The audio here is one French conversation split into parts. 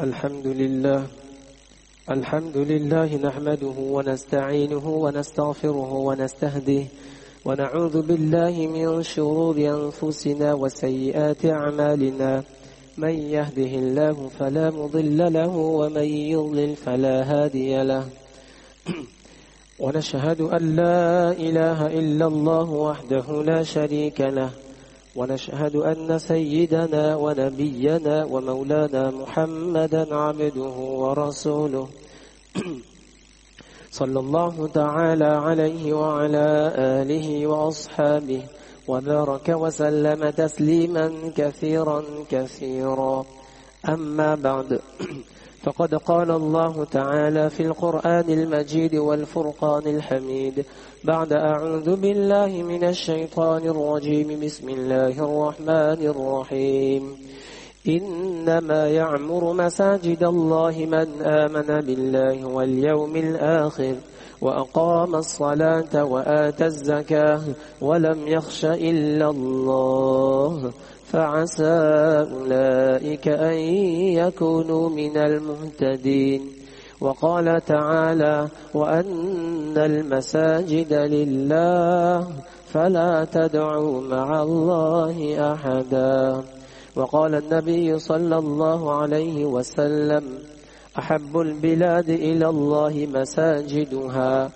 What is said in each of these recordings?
الحمد لله نحمده ونستعينه ونستغفره ونستهديه ونعوذ بالله من شرور أنفسنا وسيئات أعمالنا من يهده الله فلا مضل له ومن يضلل فلا هادي له ونشهد أن لا إله إلا الله وحده لا شريك له ونشهد أن سيدنا ونبينا ومولانا محمدا عبده ورسوله صلى الله تعالى عليه وعلى آله وأصحابه وبارك وسلم تسليما كثيرا أما بعد فقد قال الله تعالى في القرآن المجيد والفرقان الحميد بعد أعوذ بالله من الشيطان الرجيم بسم الله الرحمن الرحيم إنما يعمر مساجد الله من آمن بالله واليوم الآخر وأقام الصلاة وآتى الزكاة ولم يخش إلا الله فعسى أولئك أن يكونوا من المهتدين وقال تعالى وأن المساجد لله فلا تدعوا مع الله أحدا وقال النبي صلى الله عليه وسلم أحب البلاد إلى الله مساجدها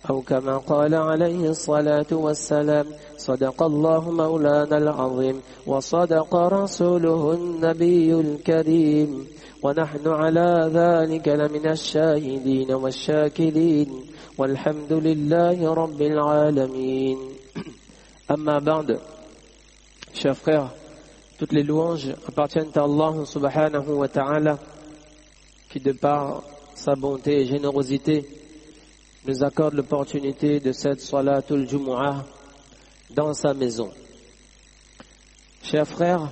أو كما قال عليه الصلاة والسلام صدق الله مولانا العظيم وصدق رسوله النبي الكريم ونحن على ذلك لمن الشاهدين والشاكرين والحمد لله رب العالمين أما بعد. Chers frères, toutes les louanges appartiennent à Allah subhanahu wa ta'ala qui de par sa bonté et générosité nous accorde l'opportunité de cette Salatul Jumu'ah dans sa maison. Chers frères,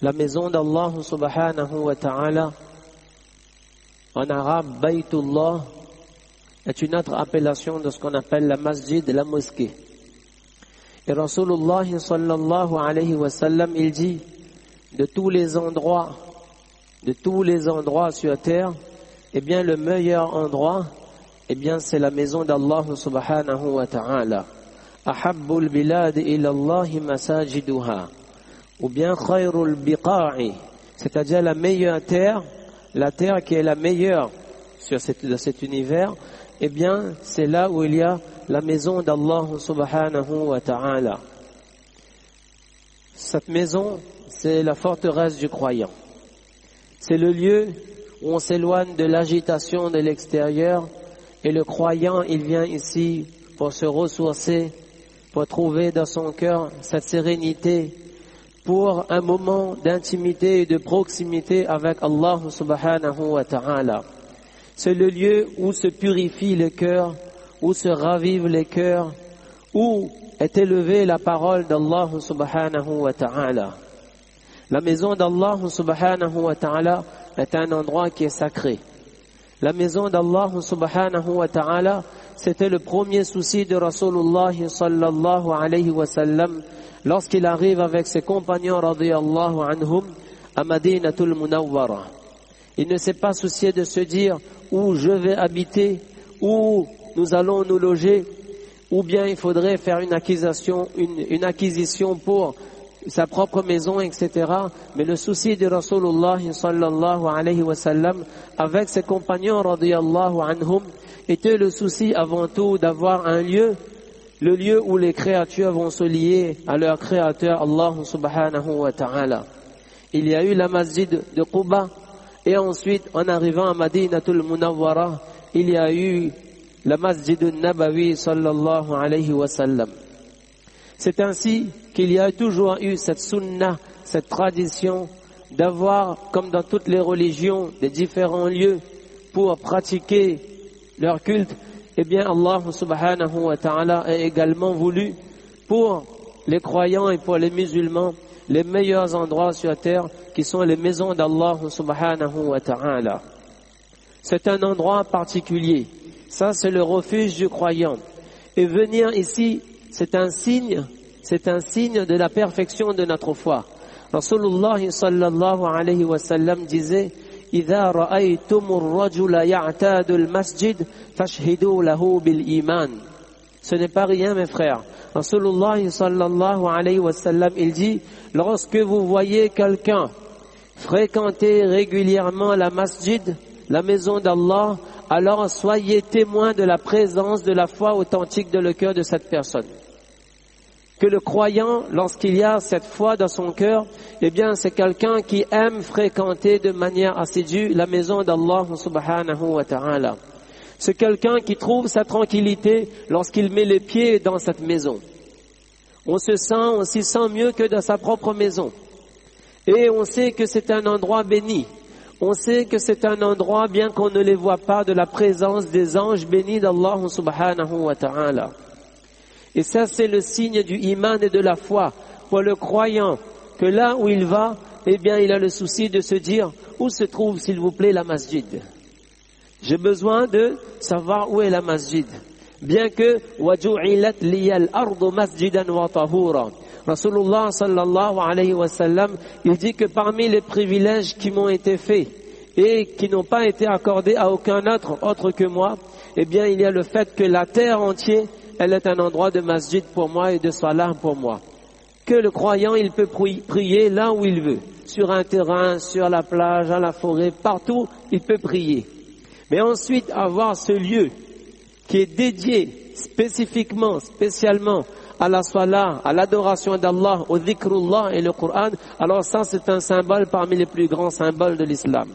la maison d'Allah subhanahu wa ta'ala, en arabe, Baytullah, est une autre appellation de ce qu'on appelle la masjid, la mosquée. Et Rasulullah sallallahu alayhi wa sallam, il dit, de tous les endroits sur terre, eh bien le meilleur endroit, eh bien c'est la maison d'Allah subhanahu wa ta'ala. Ahabbul bilad ila Allah masajiduha. Ou bien khayrul biqa'i, c'est-à-dire la meilleure terre, la terre qui est la meilleure de cet univers, eh bien c'est là où il y a la maison d'Allah subhanahu wa ta'ala. Cette maison, c'est la forteresse du croyant. C'est le lieu où on s'éloigne de l'agitation de l'extérieur et le croyant, il vient ici pour se ressourcer, pour trouver dans son cœur cette sérénité, pour un moment d'intimité et de proximité avec Allah subhanahu wa ta'ala. C'est le lieu où se purifie le cœur, où se ravivent les cœurs, où est élevée la parole d'Allah subhanahu wa ta'ala. La maison d'Allah subhanahu wa ta'ala est un endroit qui est sacré. La maison d'Allah subhanahu wa ta'ala, c'était le premier souci de Rasulullah sallallahu alayhi wa sallam lorsqu'il arrive avec ses compagnons radiyallahu anhum à Madinatul Munawwara. Il ne s'est pas soucié de se dire où je vais habiter, où nous allons nous loger, ou bien il faudrait faire une acquisition pour sa propre maison, etc. Mais le souci de Rasulullah sallallahu alayhi wa sallam avec ses compagnons radiyallahu anhum était le souci avant tout d'avoir un lieu, le lieu où les créatures vont se lier à leur créateur Allah subhanahu wa ta'ala. Il y a eu la masjid de Quba et ensuite en arrivant à Madinatul Munawwara, il y a eu la masjid Nabawi sallallahu alayhi wa sallam. C'est ainsi qu'il y a toujours eu cette sunnah, cette tradition d'avoir, comme dans toutes les religions, des différents lieux pour pratiquer leur culte. Eh bien, Allah subhanahu wa ta'ala a également voulu pour les croyants et pour les musulmans les meilleurs endroits sur terre qui sont les maisons d'Allah subhanahu wa ta'ala. C'est un endroit particulier. Ça, c'est le refuge du croyant. Et venir ici, c'est un signe de la perfection de notre foi. Rasulullah sallallahu alayhi wa sallam disait إذا رأيتم الرجل يعتاد المسجد فاشهدوا له بالإيمان. Ce n'est pas rien, mes frères. Rasulullah sallallahu alayhi wa sallam, il dit, lorsque vous voyez quelqu'un fréquenter régulièrement la masjid, la maison d'Allah, alors soyez témoins de la présence de la foi authentique dans le cœur de cette personne. Que le croyant, lorsqu'il y a cette foi dans son cœur, eh bien c'est quelqu'un qui aime fréquenter de manière assidue la maison d'Allah subhanahu wa ta'ala. C'est quelqu'un qui trouve sa tranquillité lorsqu'il met les pieds dans cette maison. On s'y sent mieux que dans sa propre maison. Et on sait que c'est un endroit béni. On sait que c'est un endroit, bien qu'on ne les voit pas, de la présence des anges bénis d'Allah subhanahu wa ta'ala. Et ça, c'est le signe du iman et de la foi pour le croyant, que là où il va, eh bien, il a le souci de se dire, où se trouve, s'il vous plaît, la masjid? J'ai besoin de savoir où est la masjid. Bien que وَجُعِلَتْ لِيَ الْأَرْضُ مَسْجِدًا وَطَهُورًا. Rasulullah sallallahu alayhi wa sallam, il dit que parmi les privilèges qui m'ont été faits et qui n'ont pas été accordés à aucun autre que moi, eh bien il y a le fait que la terre entière, elle est un endroit de masjid pour moi et de salat pour moi. Que le croyant, il peut prier là où il veut, sur un terrain, sur la plage, à la forêt, partout, il peut prier. Mais ensuite, avoir ce lieu qui est dédié spécialement à la salat, à l'adoration d'Allah, au dhikrullah et le Coran, alors ça c'est un symbole parmi les plus grands symboles de l'islam.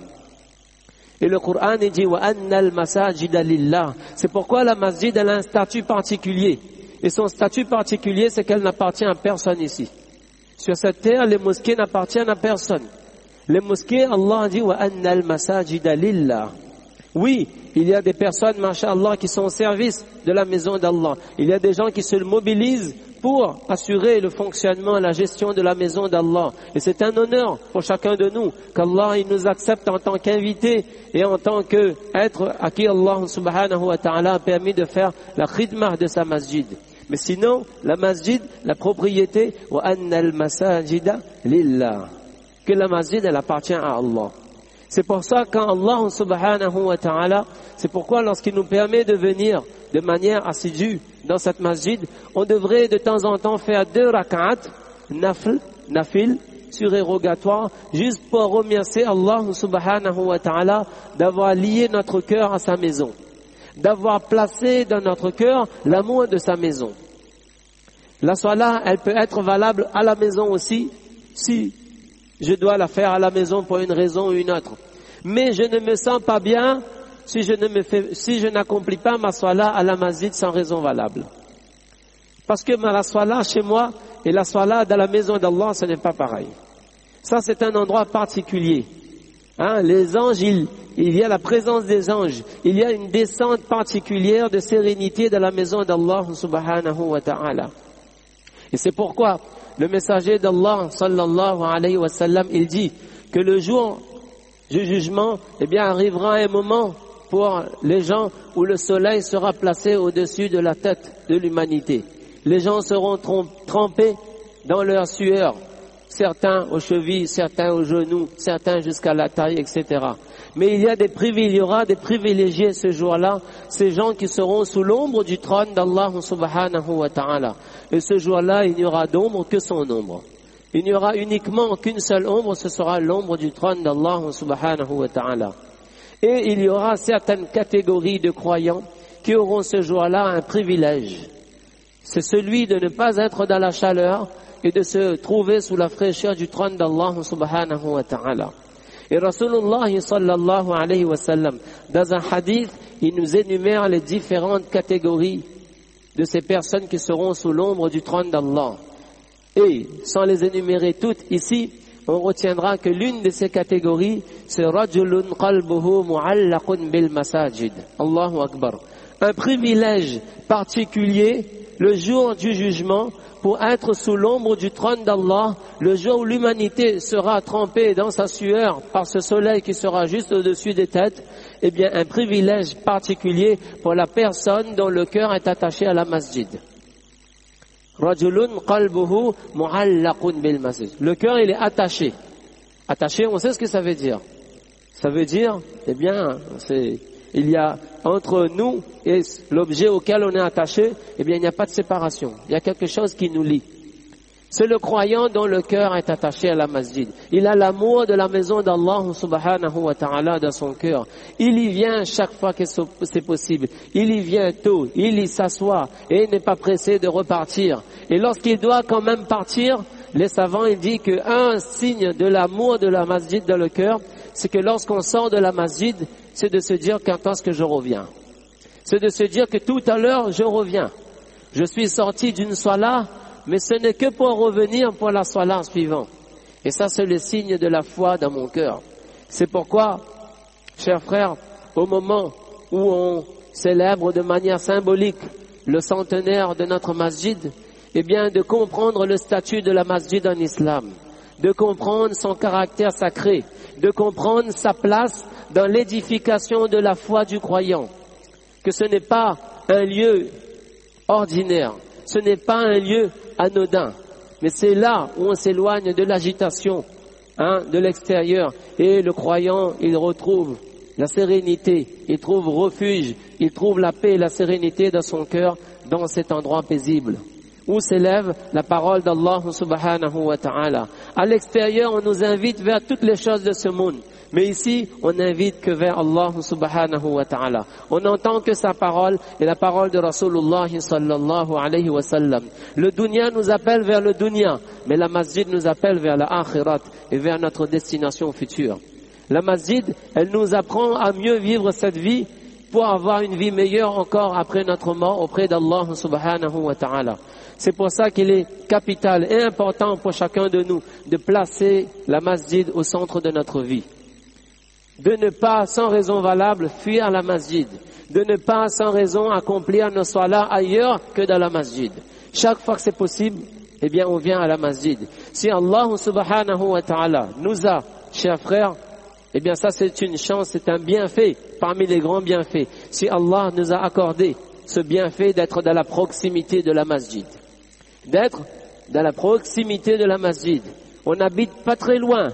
Et le Coran il dit وَأَنَّ الْمَسَاجِدَ لِلَّهِ. C'est pourquoi la masjid elle a un statut particulier. Et son statut particulier c'est qu'elle n'appartient à personne ici. Sur cette terre, les mosquées n'appartiennent à personne. Les mosquées, Allah dit وَأَنَّ الْمَسَاجِدَ لِلَّهِ. Oui, il y a des personnes, masha'Allah, qui sont au service de la maison d'Allah. Il y a des gens qui se mobilisent pour assurer le fonctionnement, la gestion de la maison d'Allah. Et c'est un honneur pour chacun de nous qu'Allah il nous accepte en tant qu'invités et en tant qu'être à qui Allah subhanahu wa ta'ala a permis de faire la khidmah de sa masjid. Mais sinon, la masjid, la propriété, wa anna al-masajida lillah. Que la masjid, elle appartient à Allah. C'est pour ça qu'Allah subhanahu wa ta'ala, c'est pourquoi lorsqu'il nous permet de venir de manière assidue dans cette masjid, on devrait de temps en temps faire 2 rak'at, nafil, surérogatoire, juste pour remercier Allah subhanahu wa ta'ala d'avoir lié notre cœur à sa maison, d'avoir placé dans notre cœur l'amour de sa maison. La salat, elle peut être valable à la maison aussi, si je dois la faire à la maison pour une raison ou une autre. Mais je ne me sens pas bien si je n'accomplis pas ma salat à la masjid sans raison valable. Parce que la salat chez moi et la salat dans la maison d'Allah, ce n'est pas pareil. Ça, c'est un endroit particulier. Les anges, il y a la présence des anges. Il y a une descente particulière de sérénité dans la maison d'Allah subhanahu wa ta'ala. Et c'est pourquoi le messager d'Allah, sallallahu alayhi wa sallam, il dit que le jour du jugement, eh bien, arrivera un moment pour les gens où le soleil sera placé au-dessus de la tête de l'humanité. Les gens seront trempés dans leur sueur. Certains aux chevilles, certains aux genoux, certains jusqu'à la taille, etc. Mais il y aura des privilégiés ce jour-là, ces gens qui seront sous l'ombre du trône d'Allah subhanahu wa ta'ala. Et ce jour-là, il n'y aura d'ombre que son ombre. Il n'y aura uniquement qu'une seule ombre, ce sera l'ombre du trône d'Allah subhanahu wa ta'ala. Et il y aura certaines catégories de croyants qui auront ce jour-là un privilège. C'est celui de ne pas être dans la chaleur et de se trouver sous la fraîcheur du trône d'Allah subhanahu wa ta'ala. Et Rasulullah sallallahu alayhi wa sallam, dans un hadith, il nous énumère les différentes catégories de ces personnes qui seront sous l'ombre du trône d'Allah. Et, sans les énumérer toutes ici, on retiendra que l'une de ces catégories, c'est rajulun qalbuhu mu'allaqun bil masajid. Allahu Akbar. Un privilège particulier, le jour du jugement, pour être sous l'ombre du trône d'Allah, le jour où l'humanité sera trempée dans sa sueur par ce soleil qui sera juste au-dessus des têtes, eh bien un privilège particulier pour la personne dont le cœur est attaché à la masjid. Rajulun qalbuhu mu'allaqun bil masjid. Le cœur il est attaché. Attaché, on sait ce que ça veut dire. Ça veut dire, eh bien, il y a entre nous et l'objet auquel on est attaché, eh bien, il n'y a pas de séparation. Il y a quelque chose qui nous lie. C'est le croyant dont le cœur est attaché à la masjid. Il a l'amour de la maison d'Allah subhanahu wa ta'ala dans son cœur. Il y vient chaque fois que c'est possible. Il y vient tôt, il y s'assoit et il n'est pas pressé de repartir. Et lorsqu'il doit quand même partir, les savants ils disent qu'un signe de l'amour de la masjid dans le cœur, c'est que lorsqu'on sort de la masjid, c'est de se dire quand est-ce que je reviens. C'est de se dire que tout à l'heure je reviens. Je suis sorti d'une salat, mais ce n'est que pour revenir pour la salat suivante. Et ça, c'est le signe de la foi dans mon cœur. C'est pourquoi, chers frères, au moment où on célèbre de manière symbolique le centenaire de notre masjid, eh bien, de comprendre le statut de la masjid en islam, de comprendre son caractère sacré, de comprendre sa place dans l'édification de la foi du croyant, que ce n'est pas un lieu ordinaire, ce n'est pas un lieu anodin, mais c'est là où on s'éloigne de l'agitation de l'extérieur et le croyant, il retrouve la sérénité, il trouve refuge, il trouve la paix et la sérénité dans son cœur, dans cet endroit paisible où s'élève la parole d'Allah subhanahu wa ta'ala. À l'extérieur, on nous invite vers toutes les choses de ce monde. Mais ici, on n'invite que vers Allah subhanahu wa ta'ala. On n'entend que sa parole et la parole de Rasulullah sallallahu alayhi wa sallam. Le dunya nous appelle vers le dunya, mais la masjid nous appelle vers la akhirat et vers notre destination future. La masjid, elle nous apprend à mieux vivre cette vie pour avoir une vie meilleure encore après notre mort auprès d'Allah subhanahu wa ta'ala. C'est pour ça qu'il est capital et important pour chacun de nous de placer la masjid au centre de notre vie. De ne pas, sans raison valable, fuir la masjid. De ne pas, sans raison, accomplir nos salahs ailleurs que dans la masjid. Chaque fois que c'est possible, eh bien, on vient à la masjid. Si Allah subhanahu wa ta'ala nous a, chers frères, eh bien, ça c'est une chance, c'est un bienfait parmi les grands bienfaits. Si Allah nous a accordé ce bienfait d'être dans la proximité de la masjid. D'être dans la proximité de la masjid. On n'habite pas très loin.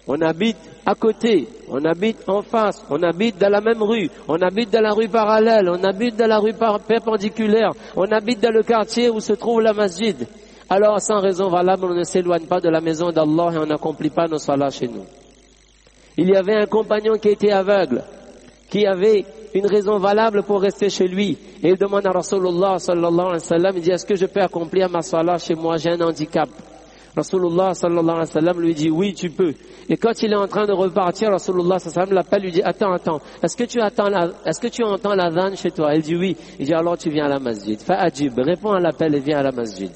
On habite à côté, on habite en face, on habite dans la même rue, on habite dans la rue parallèle, on habite dans la rue perpendiculaire, on habite dans le quartier où se trouve la masjid. Alors, sans raison valable, on ne s'éloigne pas de la maison d'Allah et on n'accomplit pas nos salahs chez nous. Il y avait un compagnon qui était aveugle, qui avait une raison valable pour rester chez lui. Et il demande à Rasulullah sallallahu alayhi wa sallam, il dit, est-ce que je peux accomplir ma salat chez moi, j'ai un handicap? Rasulullah sallallahu alayhi wa sallam lui dit, oui, tu peux. Et quand il est en train de repartir, Rasulullah sallallahu alayhi wa sallam l'appelle, lui dit, attends, est-ce que tu entends l'adhan chez toi? Elle dit oui. Il dit, alors tu viens à la masjid. Fa'ajib, réponds à l'appel et viens à la masjid.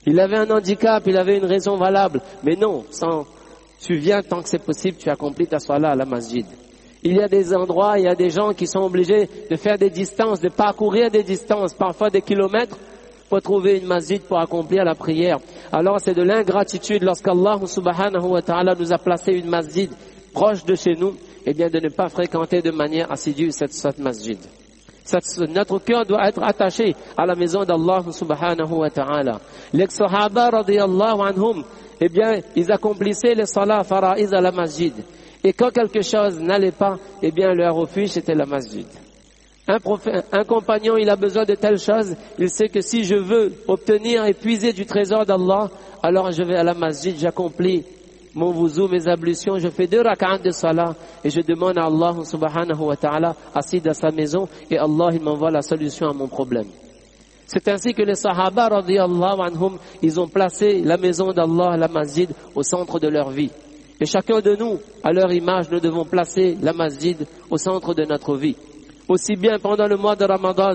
Il avait un handicap, il avait une raison valable. Mais non, tu viens tant que c'est possible, tu accomplis ta salat à la masjid. Il y a des endroits, il y a des gens qui sont obligés de faire des distances, de parcourir des distances, parfois des kilomètres, pour trouver une masjid pour accomplir la prière. Alors c'est de l'ingratitude lorsqu'Allah subhanahu wa ta'ala nous a placé une masjid proche de chez nous, eh bien de ne pas fréquenter de manière assidue cette masjid. Notre cœur doit être attaché à la maison d'Allah subhanahu wa ta'ala. Les sahaba radiyallahu anhum, eh bien ils accomplissaient les salat fara'iz à la masjid. Et quand quelque chose n'allait pas, eh bien leur refuge c'était la masjid. Un compagnon, il a besoin de telle chose, il sait que si je veux obtenir et puiser du trésor d'Allah, alors je vais à la masjid, j'accomplis mon wuzu, mes ablutions, je fais 2 rak'at de salat et je demande à Allah subhanahu wa ta'ala assis dans sa maison et Allah il m'envoie la solution à mon problème. C'est ainsi que les sahaba radiyallahu anhum, ils ont placé la maison d'Allah, la masjid, au centre de leur vie. Et chacun de nous, à leur image, nous devons placer la masjid au centre de notre vie. Aussi bien pendant le mois de Ramadan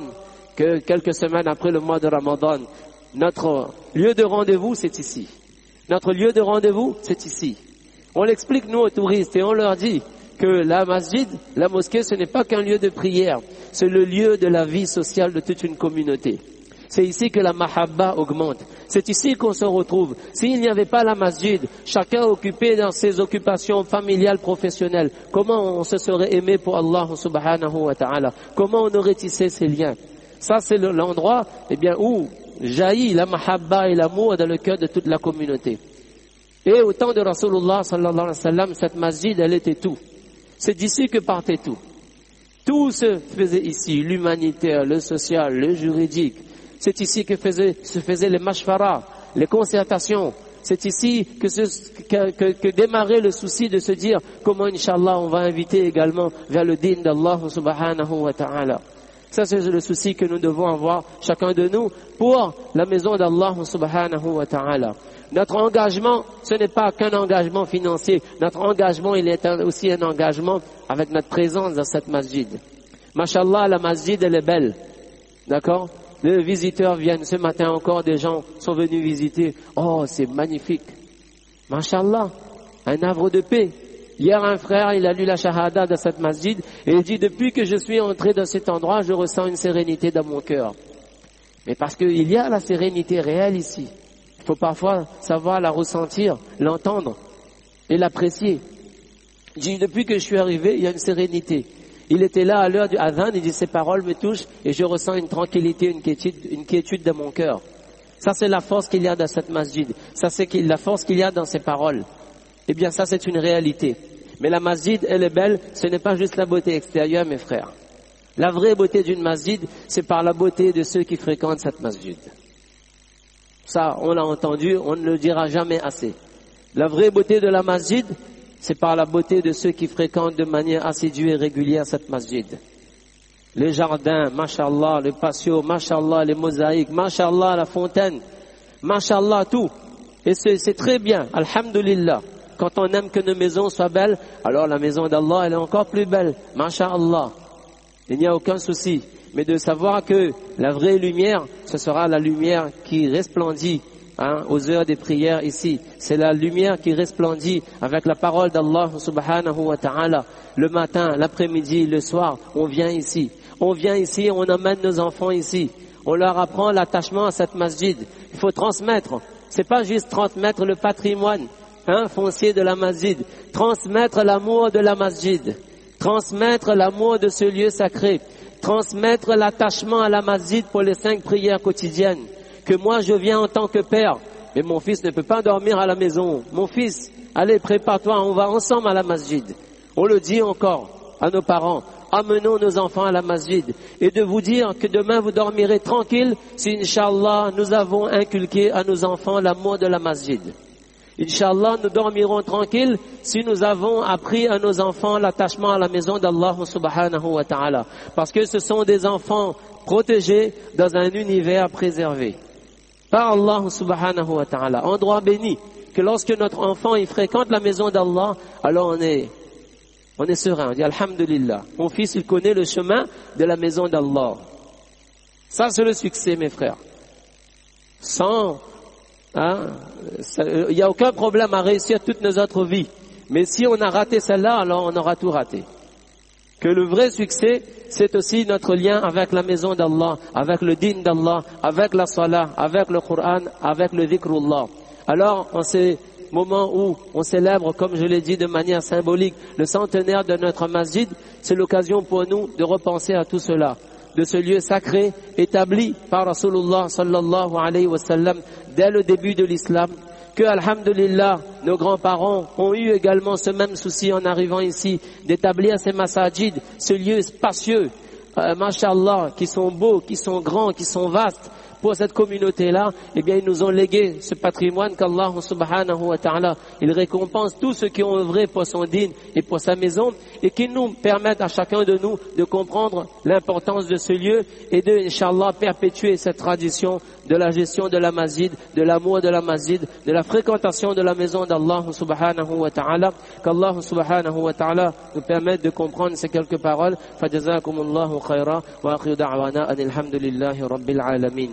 que quelques semaines après le mois de Ramadan. Notre lieu de rendez-vous, c'est ici. Notre lieu de rendez-vous, c'est ici. On l'explique, nous, aux touristes, et on leur dit que la masjid, la mosquée, ce n'est pas qu'un lieu de prière. C'est le lieu de la vie sociale de toute une communauté. C'est ici que la mahabba augmente. C'est ici qu'on se retrouve. S'il n'y avait pas la masjid, chacun occupé dans ses occupations familiales, professionnelles, comment on se serait aimé pour Allah subhanahu wa ta'ala? Comment on aurait tissé ces liens? Ça, c'est l'endroit, eh bien, où jaillit la mahabba et l'amour dans le cœur de toute la communauté. Et au temps de Rasulullah sallallahu alayhi wa sallam, cette masjid, elle était tout. C'est d'ici que partait tout. Tout se faisait ici, l'humanitaire, le social, le juridique. C'est ici que se faisaient les mashfaras, les concertations. C'est ici que démarrait le souci de se dire comment, Inch'Allah, on va inviter également vers le din d'Allah subhanahu wa ta'ala. Ça, c'est le souci que nous devons avoir, chacun de nous, pour la maison d'Allah subhanahu wa ta'ala. Notre engagement, ce n'est pas qu'un engagement financier. Notre engagement, il est aussi un engagement avec notre présence dans cette masjid. Mashallah, la masjid, elle est belle. D'accord? Les visiteurs viennent. Ce matin encore, des gens sont venus visiter. Oh, c'est magnifique. Mashallah, un havre de paix. Hier, un frère, il a lu la shahada de cette masjid et il dit, depuis que je suis entré dans cet endroit, je ressens une sérénité dans mon cœur. Mais parce qu'il y a la sérénité réelle ici. Il faut parfois savoir la ressentir, l'entendre et l'apprécier. Il dit, depuis que je suis arrivé, il y a une sérénité. Il était là à l'heure du adhan, il dit, ces paroles me touchent et je ressens une tranquillité, une quiétude dans mon cœur. Ça, c'est la force qu'il y a dans cette masjid. Ça, c'est la force qu'il y a dans ces paroles. Eh bien, ça, c'est une réalité. Mais la masjid, elle est belle, ce n'est pas juste la beauté extérieure, mes frères. La vraie beauté d'une masjid, c'est par la beauté de ceux qui fréquentent cette masjid. Ça, on l'a entendu, on ne le dira jamais assez. La vraie beauté de la masjid, c'est par la beauté de ceux qui fréquentent de manière assidue et régulière cette masjid. Les jardins, mashallah, le patio, mashallah, les mosaïques, mashallah, la fontaine, mashallah, tout. Et c'est très bien, alhamdulillah. Quand on aime que nos maisons soient belles, alors la maison d'Allah, elle est encore plus belle. Masha'Allah. Il n'y a aucun souci. Mais de savoir que la vraie lumière, ce sera la lumière qui resplendit aux heures des prières ici. C'est la lumière qui resplendit avec la parole d'Allah subhanahu wa ta'ala. Le matin, l'après-midi, le soir, on vient ici. On vient ici, on amène nos enfants ici. On leur apprend l'attachement à cette masjid. Il faut transmettre. C'est pas juste transmettre le patrimoine foncier de la masjid, transmettre l'amour de la masjid, transmettre l'amour de ce lieu sacré, transmettre l'attachement à la masjid pour les 5 prières quotidiennes, que moi je viens en tant que père, mais mon fils ne peut pas dormir à la maison. Mon fils, allez, prépare-toi, on va ensemble à la masjid. On le dit encore à nos parents, amenons nos enfants à la masjid, et de vous dire que demain vous dormirez tranquille si, Inch'Allah, nous avons inculqué à nos enfants l'amour de la masjid. Inch'Allah, nous dormirons tranquilles si nous avons appris à nos enfants l'attachement à la maison d'Allah subhanahu wa ta'ala. Parce que ce sont des enfants protégés dans un univers préservé par Allah subhanahu wa ta'ala. Endroit béni, que lorsque notre enfant il fréquente la maison d'Allah, alors on est serein, on dit alhamdulillah. Mon fils il connaît le chemin de la maison d'Allah. Ça c'est le succès, mes frères. Il n'y a aucun problème à réussir toutes nos autres vies. Mais si on a raté celle-là, alors on aura tout raté. Que le vrai succès, c'est aussi notre lien avec la maison d'Allah, avec le din d'Allah, avec la salah, avec le Coran, avec le dhikrullah. Alors, en ces moments où on célèbre, comme je l'ai dit de manière symbolique, le centenaire de notre masjid, c'est l'occasion pour nous de repenser à tout cela, de ce lieu sacré établi par Rasulullah sallallahu alayhi wa sallam dès le début de l'islam, que alhamdulillah, nos grands-parents ont eu également ce même souci en arrivant ici, d'établir ces masajid, ce lieu spacieux, mashallah, qui sont beaux, qui sont grands, qui sont vastes. Pour cette communauté-là, eh bien, ils nous ont légué ce patrimoine qu'Allah subhanahu wa ta'ala, il récompense tous ceux qui ont œuvré pour son dîn et pour sa maison et qui nous permettent à chacun de nous de comprendre l'importance de ce lieu et de, Inch'Allah, perpétuer cette tradition de la gestion de la masjid, de l'amour de la masjid, de la fréquentation de la maison d'Allah subhanahu wa ta'ala. Qu'Allah subhanahu wa ta'ala nous permette de comprendre ces quelques paroles. Fajazakumullahu khayra wa akhiru da'wana anil hamdulillahi rabbil alamin.